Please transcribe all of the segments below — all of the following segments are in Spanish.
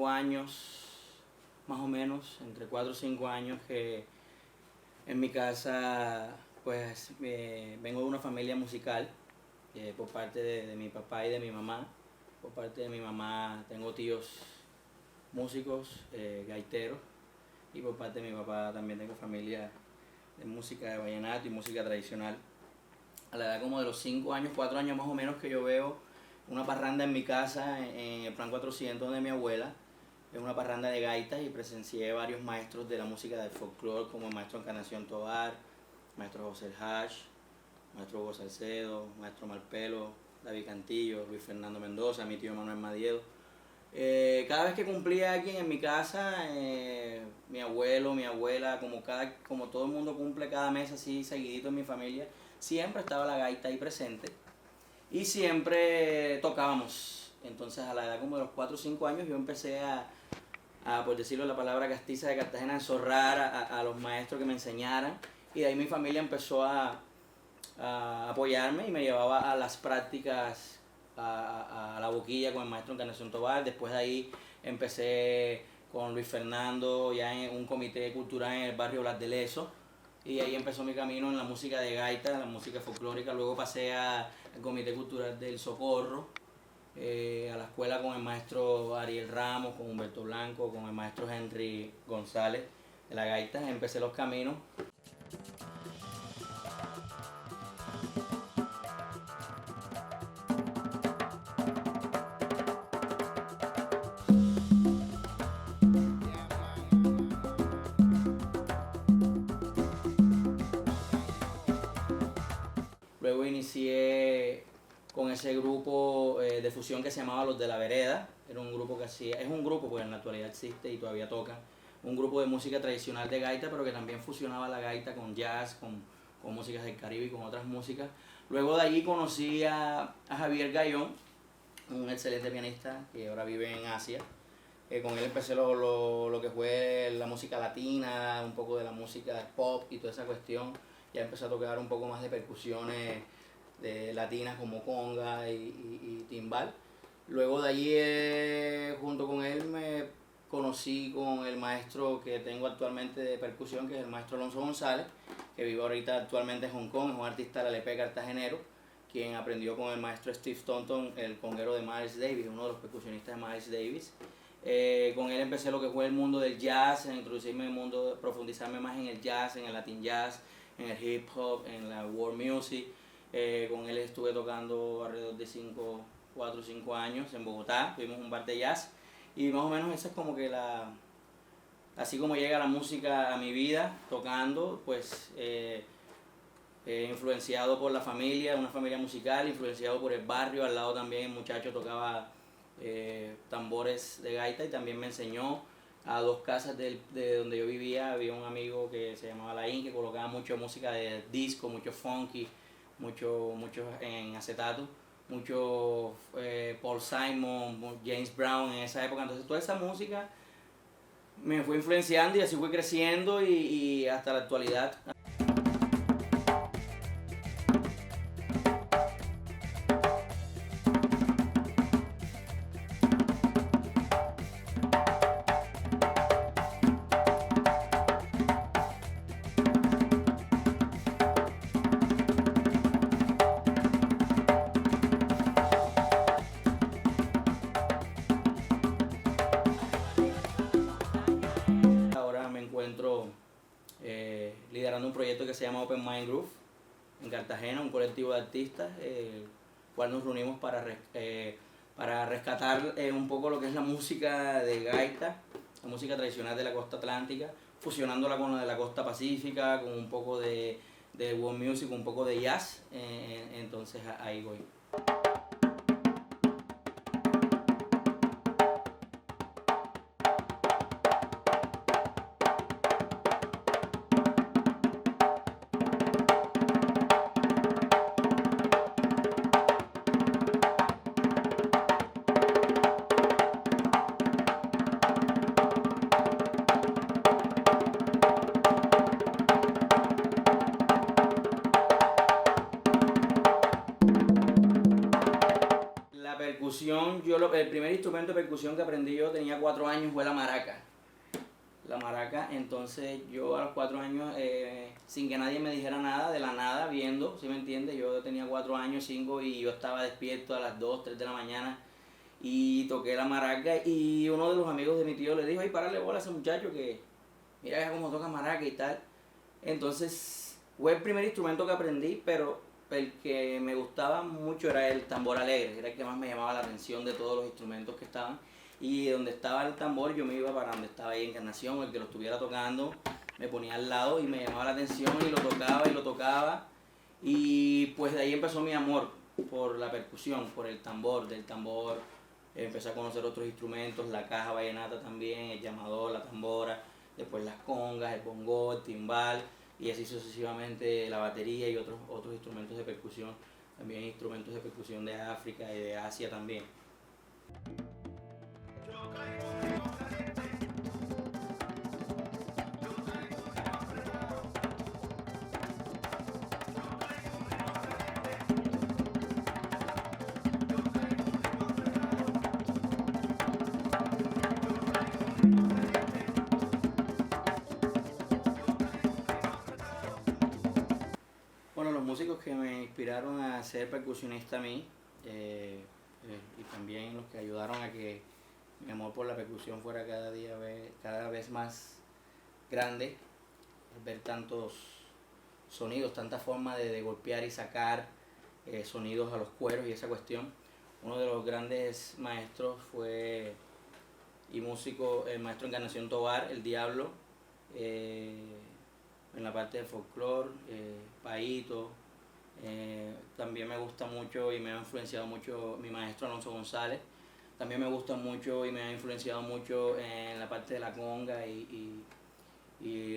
años, más o menos, entre 4 o 5 años, que en mi casa, pues vengo de una familia musical, por parte de mi papá y de mi mamá. Por parte de mi mamá tengo tíos músicos, gaiteros, y por parte de mi papá también tengo familia de música de vallenato y música tradicional. A la edad como de los 5 años, 4 años más o menos, que yo veo una parranda en mi casa, en el Plan 400 de mi abuela. Es una parranda de gaitas y presencié varios maestros de la música del folclore, como el maestro Encarnación Tovar, maestro José El Hash, maestro Hugo Salcedo, maestro Malpelo, David Cantillo, Luis Fernando Mendoza, mi tío Manuel Madiedo. Cada vez que cumplía alguien en mi casa, mi abuelo, mi abuela, como todo el mundo cumple cada mes así seguidito en mi familia, siempre estaba la gaita ahí presente y siempre tocábamos. Entonces a la edad como de los 4 o 5 años yo empecé por decirlo la palabra castiza de Cartagena, a enzorrar a los maestros que me enseñaran, y de ahí mi familia empezó a apoyarme y me llevaba a las prácticas a la boquilla con el maestro Encarnación Tovar. Después de ahí empecé con Luis Fernando ya en un comité cultural en el barrio Blas de Leso, y ahí empezó mi camino en la música de gaita, la música folclórica. Luego pasé al comité cultural del Socorro, a la escuela con el maestro Ariel Ramos, con Humberto Blanco, con el maestro Henry González de la gaita. Empecé los caminos. Luego inicié con ese grupo de fusión que se llamaba Los de la Vereda. Era un grupo que es un grupo, pues en la actualidad existe y todavía toca, un grupo de música tradicional de gaita, pero que también fusionaba la gaita con jazz, con músicas del Caribe y con otras músicas. Luego de allí conocí a Javier Gayón, un excelente pianista que ahora vive en Asia. Con él empecé lo que fue la música latina, un poco de la música pop y toda esa cuestión. Ya empecé a tocar un poco más de percusiones latinas como conga y timbal. Luego de allí, junto con él, me conocí con el maestro que tengo actualmente de percusión, que es el maestro Alonso González, que vive ahorita actualmente en Hong Kong. Es un artista del LP cartagenero, quien aprendió con el maestro Steve Thornton, el conguero de Miles Davis, uno de los percusionistas de Miles Davis. Con él empecé lo que fue el mundo del jazz, a introducirme en el mundo, profundizarme más en el jazz, en el latin jazz, en el hip hop, en la world music. Con él estuve tocando alrededor de 4 o 5 años en Bogotá. Tuvimos un bar de jazz y más o menos esa es como que así como llega la música a mi vida, tocando, pues influenciado por la familia, una familia musical, influenciado por el barrio. Al lado también el muchacho tocaba tambores de gaita y también me enseñó. A 2 casas de donde yo vivía había un amigo que se llamaba Laín, que colocaba mucho música de disco, mucho funky, mucho en acetato, mucho Paul Simon, James Brown en esa época. Entonces toda esa música me fue influenciando y así fue creciendo y hasta la actualidad. Ahora me encuentro liderando un proyecto que se llama Open Mind Groove en Cartagena, un colectivo de artistas, el cual nos reunimos para rescatar un poco lo que es la música de gaita, la música tradicional de la costa atlántica, fusionándola con la de la costa pacífica, con un poco de world music, un poco de jazz. Entonces ahí voy. percusión, el primer instrumento de percusión que aprendí yo tenía 4 años fue la maraca. La maraca, entonces yo a los 4 años, sin que nadie me dijera nada, de la nada, viendo, ¿sí me entiendes? Yo tenía 4 años, 5, y yo estaba despierto a las 2, 3 de la mañana y toqué la maraca y uno de los amigos de mi tío le dijo, ay, párale bola a ese muchacho que mira cómo toca maraca y tal. Entonces fue el primer instrumento que aprendí, pero el que me gustaba mucho era el tambor alegre, era el que más me llamaba la atención de todos los instrumentos que estaban. Y donde estaba el tambor yo me iba para donde estaba ahí Encarnación, el que lo estuviera tocando, me ponía al lado y me llamaba la atención y lo tocaba y lo tocaba. Y pues de ahí empezó mi amor por la percusión, por el tambor, del tambor. Empecé a conocer otros instrumentos, la caja vallenata también, el llamador, la tambora, después las congas, el bongo, el timbal, y así sucesivamente la batería y otros instrumentos de percusión, también instrumentos de percusión de África y de Asia también. Bueno, los músicos que me inspiraron a ser percusionista a mí, y también los que ayudaron a que mi amor por la percusión fuera cada vez más grande, ver tantos sonidos, tanta forma de golpear y sacar sonidos a los cueros y esa cuestión. Uno de los grandes maestros fue y músico, el maestro Encarnación Tobar, el Diablo, en la parte de folclore, Paito. También me gusta mucho y me ha influenciado mucho mi maestro Alonso González. También me gusta mucho y me ha influenciado mucho en la parte de la conga y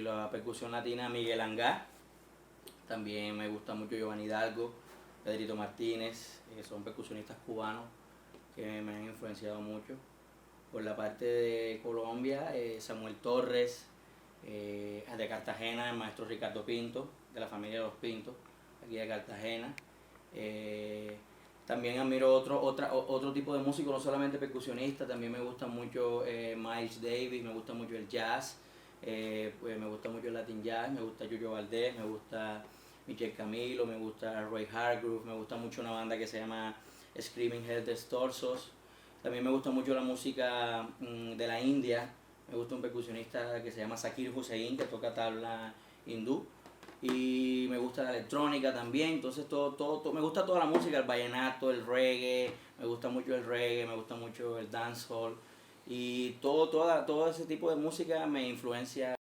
la percusión latina Miguel Angá. También me gusta mucho Giovanni Hidalgo, Pedrito Martínez, son percusionistas cubanos que me han influenciado mucho. Por la parte de Colombia, Samuel Torres, de Cartagena, el maestro Ricardo Pinto, de la familia de los Pintos, aquí de Cartagena. También admiro otro tipo de músico, no solamente percusionista, también me gusta mucho Miles Davis, me gusta mucho el jazz, pues me gusta mucho el Latin jazz, me gusta Yuyo Valdés, me gusta Michel Camilo, me gusta Roy Hargrove, me gusta mucho una banda que se llama Screaming Head Torsos. También me gusta mucho la música de la India, me gusta un percusionista que se llama Zakir Hussain, que toca tabla hindú. Y me gusta la electrónica también, entonces todo, me gusta toda la música, el vallenato, el reggae, me gusta mucho el reggae, me gusta mucho el dancehall y todo ese tipo de música me influencia